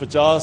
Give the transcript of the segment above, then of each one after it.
50,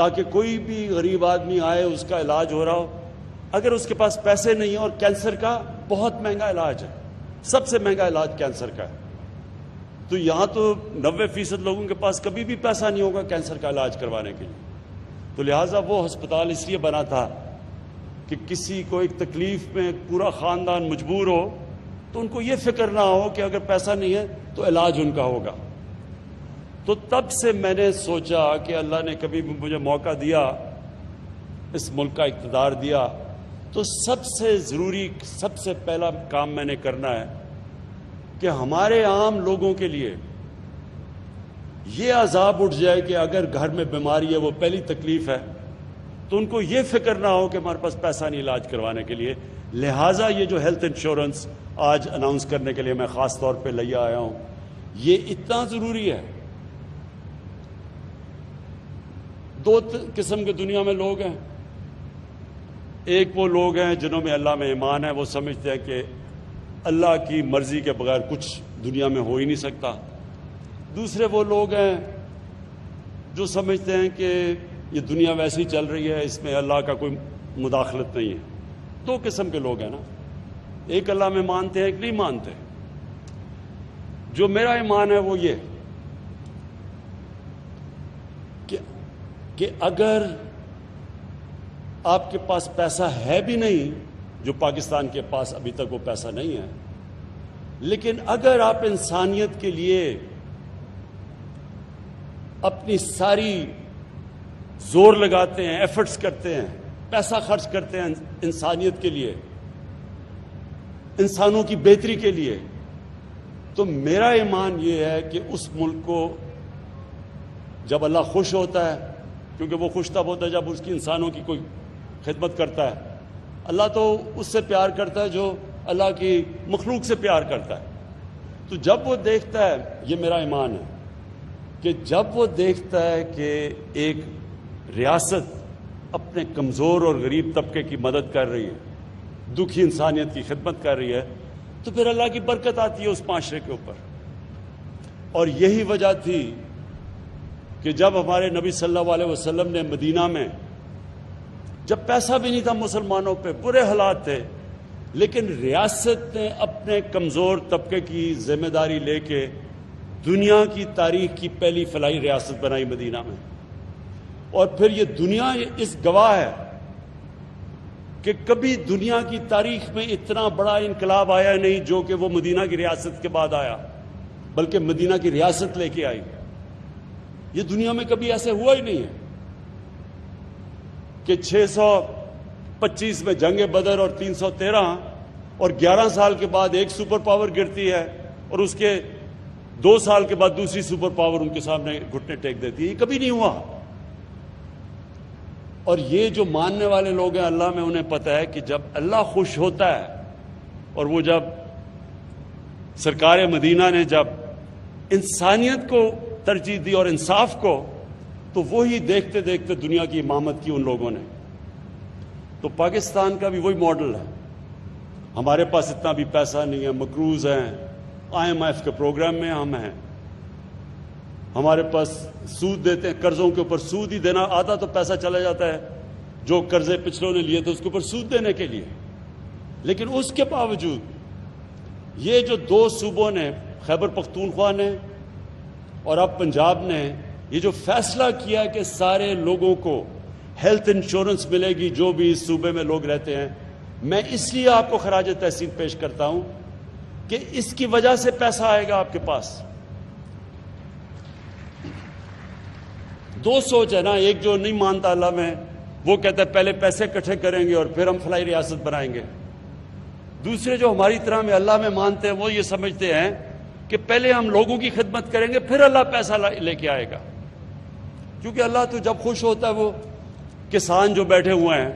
تاکہ کوئی بھی غریب آدمی آئے اس کا علاج ہو رہا ہو. اگر اس کے پاس پیسے نہیں ہیں، اور کینسر کا بہت مہنگا علاج ہے، سب سے مہنگا علاج کینسر کا ہے، تو یہاں تو 90% لوگوں کے پاس کبھی بھی پیسہ نہیں ہوگا کینسر کا علاج کروانے کے لیے. تو لہٰذا وہ ہسپتال اس لیے بنا تھا کہ کسی کو ایک تکلیف میں پورا خاندان مجبور ہو تو ان کو یہ فکر نہ ہو کہ اگر پیسہ نہیں ہے تو علاج ان کا ہوگا. تو تب سے میں نے سوچا کہ اللہ نے کبھی بھی مجھے موقع دیا، اس ملک کا اقتدار دیا، تو سب سے ضروری، سب سے پہلا کام میں نے کرنا ہے کہ ہمارے عام لوگوں کے لیے یہ عذاب اٹھ جائے کہ اگر گھر میں بیماری ہے، وہ پہلی تکلیف ہے، تو ان کو یہ فکر نہ ہو کہ ہمارے پاس پیسہ نہیں علاج کروانے کے لیے. لہٰذا یہ جو ہیلتھ انشورنس آج اناؤنس کرنے کے لیے میں خاص طور پہ لے آیا ہوں، یہ اتنا ضروری ہے. دو قسم کے دنیا میں لوگ ہیں. ایک وہ لوگ ہیں جنہوں میں اللہ میں ایمان ہے، وہ سمجھتے ہیں کہ اللہ کی مرضی کے بغیر کچھ دنیا میں ہو ہی نہیں سکتا. دوسرے وہ لوگ ہیں جو سمجھتے ہیں کہ یہ دنیا ویسی چل رہی ہے، اس میں اللہ کا کوئی مداخلت نہیں ہے. دو قسم کے لوگ ہیں نا، ایک اللہ میں مانتے ہیں، ایک نہیں مانتے. جو میرا ایمان ہے وہ یہ کہ اگر آپ کے پاس پیسہ ہے بھی نہیں، جو پاکستان کے پاس ابھی تک وہ پیسہ نہیں ہے، لیکن اگر آپ انسانیت کے لیے اپنی ساری زور لگاتے ہیں، ایفرٹس کرتے ہیں، پیسہ خرچ کرتے ہیں انسانیت کے لیے، انسانوں کی بہتری کے لیے، تو میرا ایمان یہ ہے کہ اس ملک کو جب اللہ خوش ہوتا ہے، کیونکہ وہ خوش تب ہوتا ہے جب اس کی انسانوں کی کوئی خدمت کرتا ہے. اللہ تو اس سے پیار کرتا ہے جو اللہ کی مخلوق سے پیار کرتا ہے. تو جب وہ دیکھتا ہے، یہ میرا ایمان ہے کہ جب وہ دیکھتا ہے کہ ایک ریاست اپنے کمزور اور غریب طبقے کی مدد کر رہی ہے، دکھی انسانیت کی خدمت کر رہی ہے، تو پھر اللہ کی برکت آتی ہے اس معاشرے کے اوپر. اور یہی وجہ تھی کہ جب ہمارے نبی صلی اللہ علیہ وسلم نے مدینہ میں، جب پیسہ بھی نہیں تھا مسلمانوں پہ، برے حالات تھے، لیکن ریاست نے اپنے کمزور طبقے کی ذمہ داری لے کے دنیا کی تاریخ کی پہلی فلاحی ریاست بنائی مدینہ میں. اور پھر یہ دنیا اس گواہ ہے کہ کبھی دنیا کی تاریخ میں اتنا بڑا انقلاب آیا نہیں جو کہ وہ مدینہ کی ریاست کے بعد آیا، بلکہ مدینہ کی ریاست لے کے آئی. یہ دنیا میں کبھی ایسے ہوا ہی نہیں ہے کہ 625 میں جنگ بدر اور 313 اور 11 سال کے بعد ایک سپر پاور گرتی ہے اور اس کے 2 سال کے بعد دوسری سپر پاور ان کے سامنے گھٹنے ٹیک دیتی ہے. یہ کبھی نہیں ہوا. اور یہ جو ماننے والے لوگ ہیں اللہ میں، انہیں پتہ ہے کہ جب اللہ خوش ہوتا ہے، اور وہ جب سرکار مدینہ نے جب انسانیت کو ترجیح دی اور انصاف کو، تو وہی دیکھتے دیکھتے دنیا کی امامت کی ان لوگوں نے. تو پاکستان کا بھی وہی ماڈل ہے. ہمارے پاس اتنا بھی پیسہ نہیں ہے، مقروض ہیں، IMF کے پروگرام میں ہم ہیں، ہمارے پاس سود دیتے ہیں، قرضوں کے اوپر سود ہی دینا، آدھا تو پیسہ چلا جاتا ہے جو قرضے پچھلوں نے لیے تھے اس کے اوپر سود دینے کے لیے. لیکن اس کے باوجود یہ جو 2 صوبوں نے، خیبر پختونخوا نے اور اب پنجاب نے، یہ جو فیصلہ کیا کہ سارے لوگوں کو ہیلتھ انشورنس ملے گی جو بھی اس صوبے میں لوگ رہتے ہیں، میں اس لیے آپ کو خراج تحسین پیش کرتا ہوں کہ اس کی وجہ سے پیسہ آئے گا آپ کے پاس. 2 سوچ ہے نا، ایک جو نہیں مانتا اللہ میں، وہ کہتا ہے پہلے پیسے اکٹھے کریں گے اور پھر ہم فلاحی ریاست بنائیں گے. دوسرے جو ہماری طرح میں اللہ میں مانتے ہیں، وہ یہ سمجھتے ہیں کہ پہلے ہم لوگوں کی خدمت کریں گے پھر اللہ پیسہ لے کے آئے گا. کیونکہ اللہ تو جب خوش ہوتا ہے، وہ کسان جو بیٹھے ہوئے ہیں،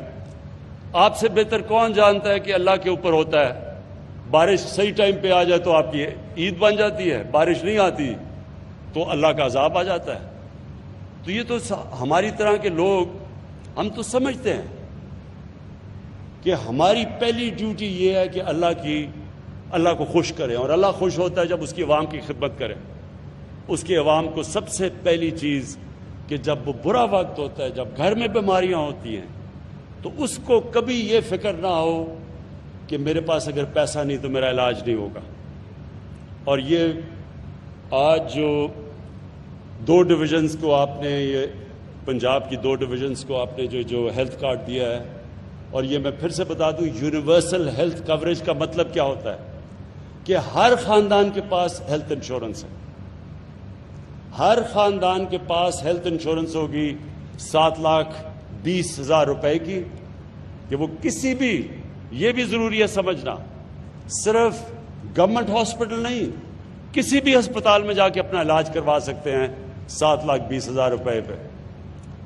آپ سے بہتر کون جانتا ہے کہ اللہ کے اوپر ہوتا ہے. بارش صحیح ٹائم پہ آ جائے تو آپ کی عید بن جاتی ہے، بارش نہیں آتی تو اللہ کا عذاب آ جاتا ہے. تو یہ تو ہماری طرح کے لوگ، ہم تو سمجھتے ہیں کہ ہماری پہلی ڈیوٹی یہ ہے کہ اللہ کو خوش کریں، اور اللہ خوش ہوتا ہے جب اس کی عوام کی خدمت کریں. اس کی عوام کو سب سے پہلی چیز کہ جب وہ برا وقت ہوتا ہے، جب گھر میں بیماریاں ہوتی ہیں، تو اس کو کبھی یہ فکر نہ ہو کہ میرے پاس اگر پیسہ نہیں تو میرا علاج نہیں ہوگا۔ اور یہ آج جو 2 ڈویژنز کو آپ نے، یہ پنجاب کی 2 ڈویژنز کو آپ نے جو ہیلتھ کارڈ دیا ہے، اور یہ میں پھر سے بتا دوں، یونیورسل ہیلتھ کوریج کا مطلب کیا ہوتا ہے کہ ہر خاندان کے پاس ہیلتھ انشورنس ہے، ہر خاندان کے پاس ہیلتھ انشورنس ہوگی 7,20,000 روپے کی، کہ وہ کسی بھی، یہ بھی ضروری ہے سمجھنا، صرف گورنمنٹ ہاسپٹل نہیں، کسی بھی ہسپتال میں جا کے اپنا علاج کروا سکتے ہیں 7,20,000 روپے پہ۔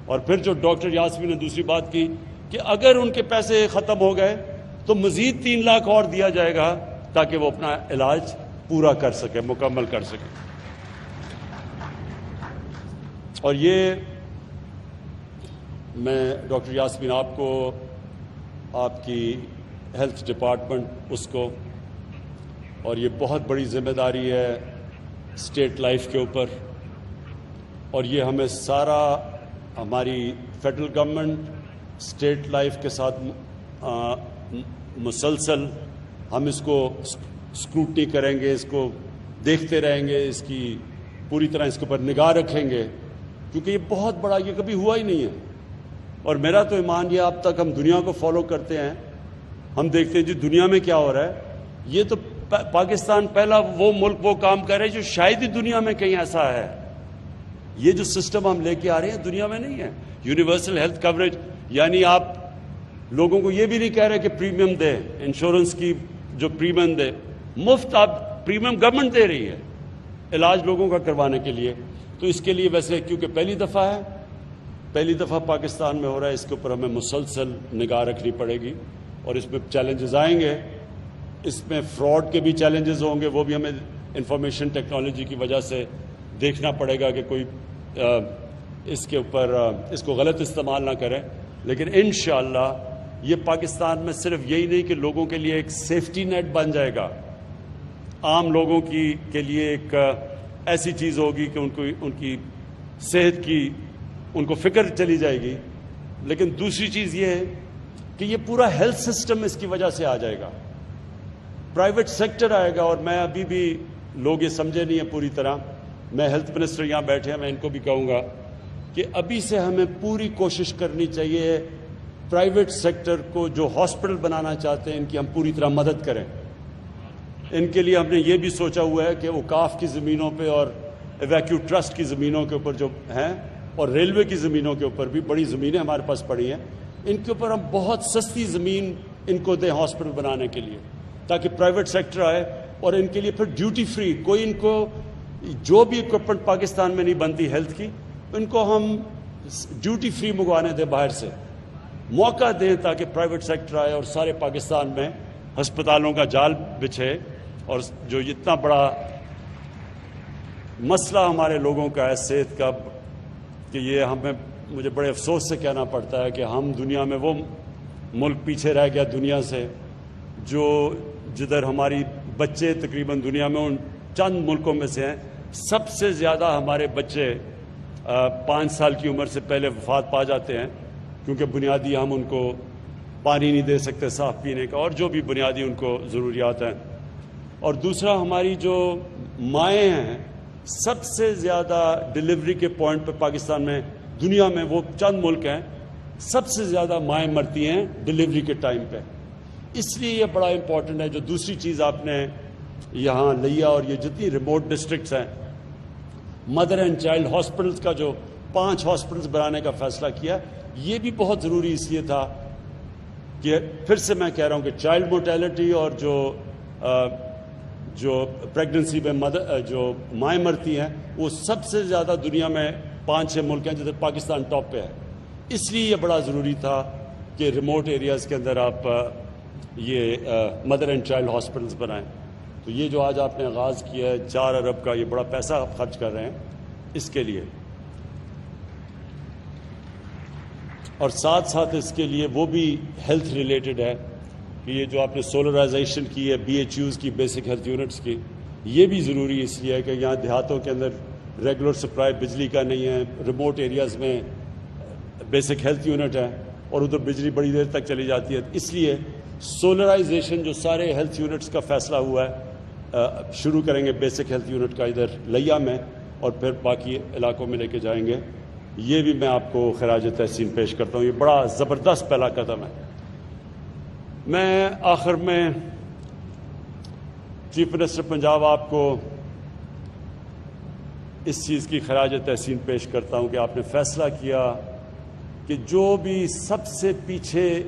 اور پھر جو ڈاکٹر یاسمین نے دوسری بات کی کہ اگر ان کے پیسے ختم ہو گئے تو مزید 3 لاکھ اور دیا جائے گا تاکہ وہ اپنا علاج پورا کر سکے، مکمل کر سکے۔ اور یہ میں ڈاکٹر یاسمین آپ کو، آپ کی ہیلتھ ڈپارٹمنٹ اس کو، اور یہ بہت بڑی ذمہ داری ہے اسٹیٹ لائف کے اوپر، اور یہ ہمیں سارا، ہماری فیڈرل گورنمنٹ اسٹیٹ لائف کے ساتھ مسلسل ہم اس کو اسکروٹنی کریں گے، اس کو دیکھتے رہیں گے، اس کی پوری طرح اس کے اوپر نگاہ رکھیں گے، کیونکہ یہ بہت بڑا، یہ کبھی ہوا ہی نہیں ہے۔ اور میرا تو ایمان یہ، اب تک ہم دنیا کو فالو کرتے ہیں، ہم دیکھتے ہیں جی دنیا میں کیا ہو رہا ہے، یہ تو پاکستان پہلا وہ ملک وہ کام کر رہے ہیں جو شاید ہی دنیا میں کہیں ایسا ہے۔ یہ جو سسٹم ہم لے کے آ رہے ہیں دنیا میں نہیں ہے، یونیورسل ہیلتھ کوریج، یعنی آپ لوگوں کو یہ بھی نہیں کہہ رہے کہ پریمیم دے، انشورنس کی جو پریمیم دے، مفت آپ پریمیم گورنمنٹ دے رہی ہے علاج لوگوں کا کروانے کے لیے۔ تو اس کے لیے ویسے کیونکہ پہلی دفعہ پاکستان میں ہو رہا ہے، اس کے اوپر ہمیں مسلسل نگاہ رکھنی پڑے گی، اور اس میں چیلنجز آئیں گے، اس میں فراڈ کے بھی چیلنجز ہوں گے، وہ بھی ہمیں انفارمیشن ٹیکنالوجی کی وجہ سے دیکھنا پڑے گا کہ کوئی اس کے اوپر اس کو غلط استعمال نہ کرے۔ لیکن انشاءاللہ یہ پاکستان میں صرف یہی نہیں کہ لوگوں کے لیے ایک سیفٹی نیٹ بن جائے گا، عام لوگوں کے لیے ایک ایسی چیز ہوگی کہ ان کی صحت کی ان کو فکر چلی جائے گی، لیکن دوسری چیز یہ ہے کہ یہ پورا ہیلتھ سسٹم اس کی وجہ سے آ جائے گا، پرائیویٹ سیکٹر آئے گا۔ اور میں ابھی بھی، لوگ یہ سمجھے نہیں ہیں پوری طرح، میں ہیلتھ منسٹر یہاں بیٹھے ہیں، میں ان کو بھی کہوں گا کہ ابھی سے ہمیں پوری کوشش کرنی چاہیے پرائیویٹ سیکٹر کو جو ہاسپٹل بنانا چاہتے ہیں ان کی ہم پوری طرح مدد کریں۔ ان کے لیے ہم نے یہ بھی سوچا ہوا ہے کہ اوقاف کی زمینوں پہ اور ایویکیو ٹرسٹ کی زمینوں کے اوپر جو ہیں، اور ریلوے کی زمینوں کے اوپر بھی بڑی زمینیں ہمارے پاس پڑی ہیں، ان کے اوپر ہم بہت سستی زمین ان کو دیں ہاسپٹل بنانے کے لیے، تاکہ پرائیویٹ سیکٹر آئے، اور ان کے لیے پھر ڈیوٹی فری، کوئی ان کو جو بھی اکوپمنٹ پاکستان میں نہیں بنتی ہیلتھ کی، ان کو ہم ڈیوٹی فری منگوانے دیں، باہر سے موقع دیں تاکہ پرائیویٹ سیکٹر آئے اور سارے پاکستان میں ہسپتالوں کا جال بچھے۔ اور جو اتنا بڑا مسئلہ ہمارے لوگوں کا ہے صحت کا، کہ یہ مجھے بڑے افسوس سے کہنا پڑتا ہے کہ ہم دنیا میں وہ ملک پیچھے رہ گیا دنیا سے، جدھر ہماری بچے تقریباً دنیا میں ان چند ملکوں میں سے ہیں، سب سے زیادہ ہمارے بچے 5 سال کی عمر سے پہلے وفات پا جاتے ہیں، کیونکہ بنیادی ہم ان کو پانی نہیں دے سکتے صاف پینے کا، اور جو بھی بنیادی ان کو ضروریات ہیں۔ اور دوسرا، ہماری جو مائیں ہیں، سب سے زیادہ ڈیلیوری کے پوائنٹ پہ پاکستان میں، دنیا میں وہ چند ملک ہیں، سب سے زیادہ مائیں مرتی ہیں ڈیلیوری کے ٹائم پہ۔ اس لیے یہ بڑا امپورٹنٹ ہے۔ جو دوسری چیز آپ نے یہاں لیا، اور یہ جتنی ریموٹ ڈسٹرکٹس ہیں، مدر اینڈ چائلڈ ہاسپٹلس کا جو 5 ہاسپٹلس بنانے کا فیصلہ کیا، یہ بھی بہت ضروری اس لیے تھا کہ پھر سے میں کہہ رہا ہوں کہ چائلڈ مورٹیلٹی اور جو پریگننسی میں جو مائیں مرتی ہیں، وہ سب سے زیادہ دنیا میں 5-6 ملک ہیں جدھر پاکستان ٹاپ پہ ہے۔ اس لیے یہ بڑا ضروری تھا کہ ریموٹ ایریاز کے اندر آپ یہ مدر اینڈ چائلڈ ہاسپٹلس بنائیں۔ تو یہ جو آج آپ نے آغاز کیا ہے 4 ارب کا، یہ بڑا پیسہ آپ خرچ کر رہے ہیں اس کے لیے، اور ساتھ ساتھ اس کے لیے وہ بھی ہیلتھ ریلیٹڈ ہے کہ یہ جو آپ نے سولرائزیشن کی ہے BHUs کی، بیسک ہیلتھ یونٹس کی، یہ بھی ضروری اس لیے ہے کہ یہاں دیہاتوں کے اندر ریگولر سپلائی بجلی کا نہیں ہے، ریموٹ ایریاز میں بیسک ہیلتھ یونٹ ہے اور ادھر بجلی بڑی دیر تک چلی جاتی ہے. اس لیے سولرائزیشن جو سارے ہیلتھ یونٹس کا فیصلہ ہوا ہے، شروع کریں گے بیسک ہیلتھ یونٹ کا ادھر لیا میں اور پھر باقی علاقوں میں لے کے جائیں گے. یہ بھی میں آپ کو خراج تحسین پیش کرتا ہوں. یہ بڑا زبردست پہلا قدم ہے. میں آخر میں چیف منسٹر پنجاب آپ کو اس چیز کی خراج تحسین پیش کرتا ہوں کہ آپ نے فیصلہ کیا کہ جو بھی سب سے پیچھے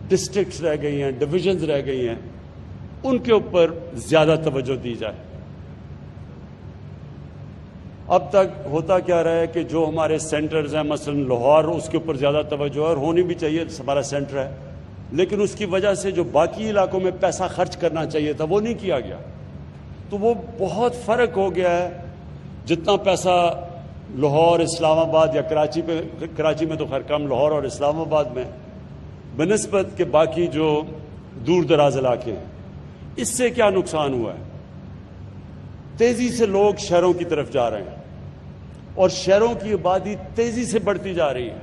ڈسٹرکٹس رہ گئی ہیں، ڈویژنز رہ گئی ہیں، ان کے اوپر زیادہ توجہ دی جائے. اب تک ہوتا کیا رہا ہے کہ جو ہمارے سینٹرز ہیں، مثلا لاہور، اس کے اوپر زیادہ توجہ ہے اور ہونی بھی چاہیے، ہمارا سینٹر ہے، لیکن اس کی وجہ سے جو باقی علاقوں میں پیسہ خرچ کرنا چاہیے تھا وہ نہیں کیا گیا. تو وہ بہت فرق ہو گیا ہے. جتنا پیسہ لاہور، اسلام آباد یا کراچی میں تو خیر کم، لاہور اور اسلام آباد میں بنسبت کے باقی جو دور دراز علاقے ہیں، اس سے کیا نقصان ہوا ہے؟ تیزی سے لوگ شہروں کی طرف جا رہے ہیں اور شہروں کی آبادی تیزی سے بڑھتی جا رہی ہے.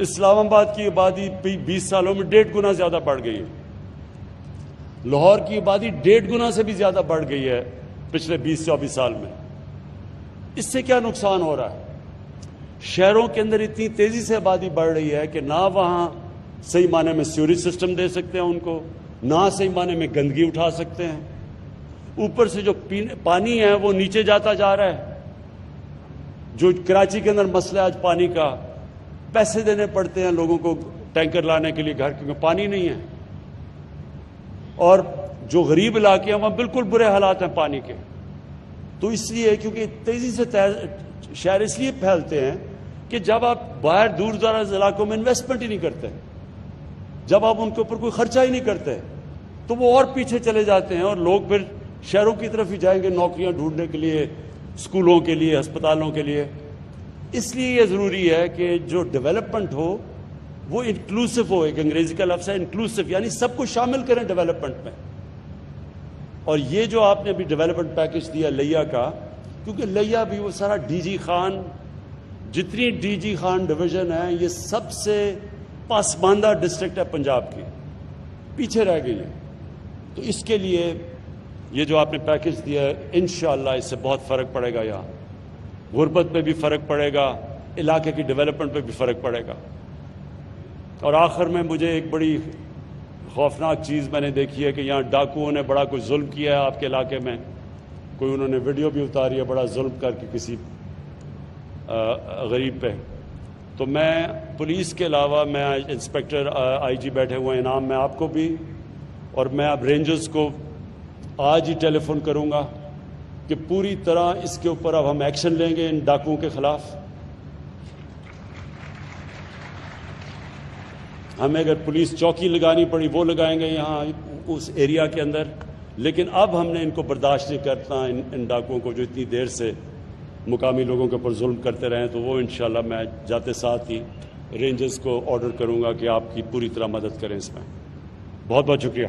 اسلام آباد کی آبادی 20 سالوں میں 1.5 گنا زیادہ بڑھ گئی ہے. لاہور کی آبادی 1.5 گنا سے بھی زیادہ بڑھ گئی ہے پچھلے 20-24 سال میں. اس سے کیا نقصان ہو رہا ہے؟ شہروں کے اندر اتنی تیزی سے آبادی بڑھ رہی ہے کہ نہ وہاں صحیح معنی میں سیوریج سسٹم دے سکتے ہیں ان کو، نہ صحیح معنی میں گندگی اٹھا سکتے ہیں. اوپر سے جو پانی ہے وہ نیچے جاتا جا رہا ہے. جو کراچی کے اندر مسئلہ ہے آج پانی کا، پیسے دینے پڑتے ہیں لوگوں کو ٹینکر لانے کے لیے گھر، کیونکہ پانی نہیں ہے. اور جو غریب علاقے ہیں وہاں بالکل برے حالات ہیں پانی کے. تو اس لیے کیونکہ تیزی سے شہر اس لیے پھیلتے ہیں کہ جب آپ باہر دور دراز علاقوں میں انویسٹمنٹ ہی نہیں کرتے، جب آپ ان کے اوپر کوئی خرچہ ہی نہیں کرتے، تو وہ اور پیچھے چلے جاتے ہیں اور لوگ پھر شہروں کی طرف ہی جائیں گے نوکریاں ڈھونڈنے کے لیے، اسکولوں کے لیے، ہسپتالوں کے لیے. اس لیے یہ ضروری ہے کہ جو ڈیولپمنٹ ہو وہ انکلوسیو ہو. ایک انگریزی کا لفظ ہے انکلوسیو، یعنی سب کو شامل کریں ڈیولپمنٹ میں. اور یہ جو آپ نے ابھی ڈیولپمنٹ پیکج دیا لیا کا، کیونکہ لیا بھی وہ سارا ڈی جی خان، جتنی ڈی جی خان ڈویژن ہے، یہ سب سے پسماندہ ڈسٹرکٹ ہے پنجاب کی، پیچھے رہ گئی ہے. تو اس کے لیے یہ جو آپ نے پیکج دیا ہے، انشاءاللہ اس سے بہت فرق پڑے گا. یہاں غربت پہ بھی فرق پڑے گا، علاقے کی ڈیولپمنٹ پہ بھی فرق پڑے گا. اور آخر میں مجھے ایک بڑی خوفناک چیز میں نے دیکھی ہے کہ یہاں ڈاکوؤں نے بڑا کچھ ظلم کیا ہے آپ کے علاقے میں. کوئی انہوں نے ویڈیو بھی اتاری ہے بڑا ظلم کر کے کسی غریب پہ. تو میں پولیس کے علاوہ میں انسپیکٹر آئی جی بیٹھے ہوئے ہیں انعام میں آپ کو بھی، اور میں اب رینجرز کو آج ہی ٹیلی فون کروں گا کہ پوری طرح اس کے اوپر اب ہم ایکشن لیں گے ان ڈاکوؤں کے خلاف. ہمیں اگر پولیس چوکی لگانی پڑی وہ لگائیں گے یہاں اس ایریا کے اندر، لیکن اب ہم نے ان کو برداشت نہیں کرتا، ان ڈاکوؤں کو جو اتنی دیر سے مقامی لوگوں کے اوپر ظلم کرتے رہے. تو وہ انشاءاللہ میں جاتے ساتھ ہی رینجرز کو آرڈر کروں گا کہ آپ کی پوری طرح مدد کریں اس میں. بہت بہت شکریہ.